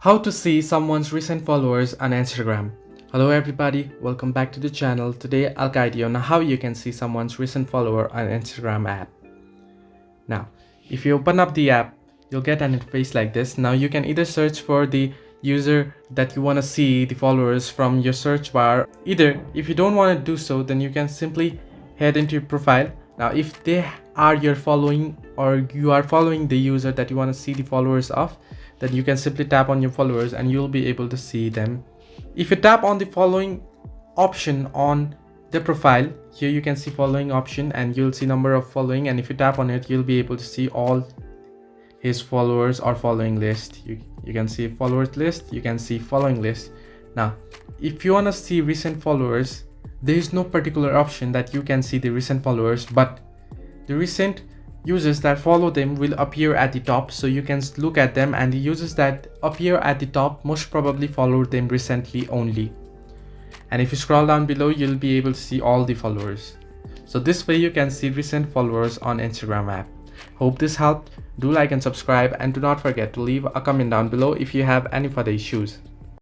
How to see someone's recent followers on Instagram. Hello everybody, welcome back to the channel. Today I'll guide you on how you can see someone's recent follower on Instagram app. Now, if you open up the app, you'll get an interface like this. Now you can either search for the user that you want to see the followers from your search bar. Either if you don't want to do so, then you can simply head into your profile. Now if they are your following or you are following the user that you want to see the followers of, then you can simply tap on your followers and you'll be able to see them. If you tap on the following option on the profile, here you can see following option and you'll see number of following, and if you tap on it, you'll be able to see all his followers or following list. You can see followers list, you can see following list. Now if you want to see recent followers, there is no particular option that you can see the recent followers, but the recent users that follow them will appear at the top, so you can look at them, and the users that appear at the top most probably followed them recently only. And if you scroll down below, you'll be able to see all the followers. So this way you can see recent followers on Instagram app. Hope this helped. Do like and subscribe, and do not forget to leave a comment down below if you have any further issues.